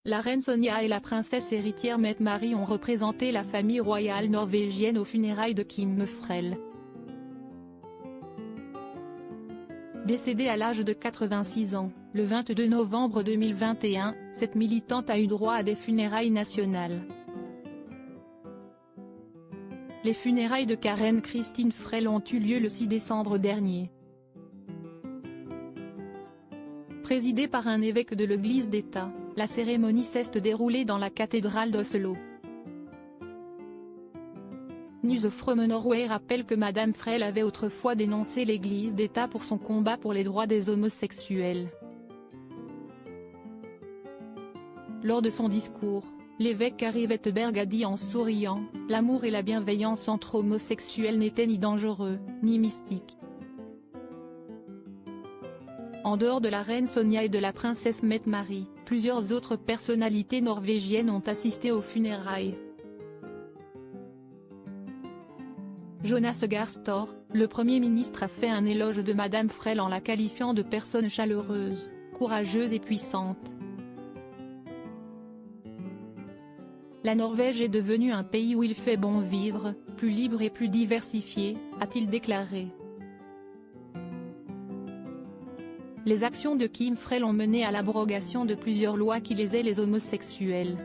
La reine Sonja et la princesse héritière Mette-Marie ont représenté la famille royale norvégienne aux funérailles de Kim Mefrel. Décédée à l'âge de 86 ans, le 22 novembre 2021, cette militante a eu droit à des funérailles nationales. Les funérailles de Karen Christine Frell ont eu lieu le 6 décembre dernier. Présidée par un évêque de l'Église d'État, la cérémonie s'est déroulée dans la cathédrale d'Oslo. News from Norway rappelle que Madame Frell avait autrefois dénoncé l'Église d'État pour son combat pour les droits des homosexuels. Lors de son discours, l'évêque Kari Wetterberg a dit en souriant « L'amour et la bienveillance entre homosexuels n'étaient ni dangereux, ni mystiques ». En dehors de la reine Sonja et de la princesse Mette-Marie, plusieurs autres personnalités norvégiennes ont assisté aux funérailles. Jonas Gahr Støre, le Premier ministre a fait un éloge de Madame Frell en la qualifiant de personne chaleureuse, courageuse et puissante. La Norvège est devenue un pays où il fait bon vivre, plus libre et plus diversifié, a-t-il déclaré. Les actions de Kim Frell ont mené à l'abrogation de plusieurs lois qui lésaient les homosexuels.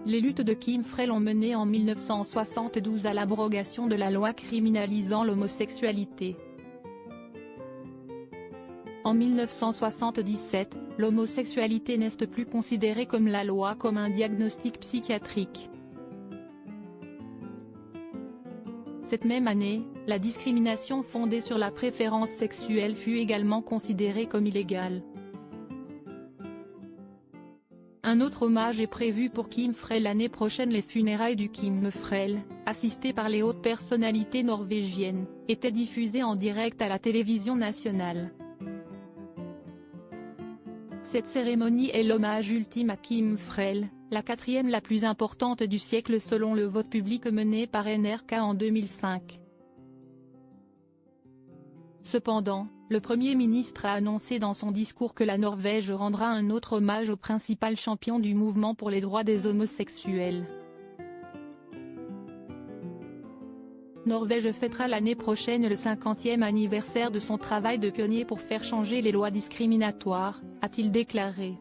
Les luttes de Kim Frell ont mené en 1972 à l'abrogation de la loi criminalisant l'homosexualité. En 1977, l'homosexualité n'est plus considérée comme la loi comme un diagnostic psychiatrique. Cette même année, la discrimination fondée sur la préférence sexuelle fut également considérée comme illégale. Un autre hommage est prévu pour Kim Frell l'année prochaine. Les funérailles du Kim Mefrel, assistées par les hautes personnalités norvégiennes, étaient diffusées en direct à la télévision nationale. Cette cérémonie est l'hommage ultime à Kim Frell, la quatrième la plus importante du siècle selon le vote public mené par NRK en 2005. Cependant, le Premier ministre a annoncé dans son discours que la Norvège rendra un autre hommage au principal champion du mouvement pour les droits des homosexuels. Norvège fêtera l'année prochaine le 50e anniversaire de son travail de pionnier pour faire changer les lois discriminatoires, a-t-il déclaré.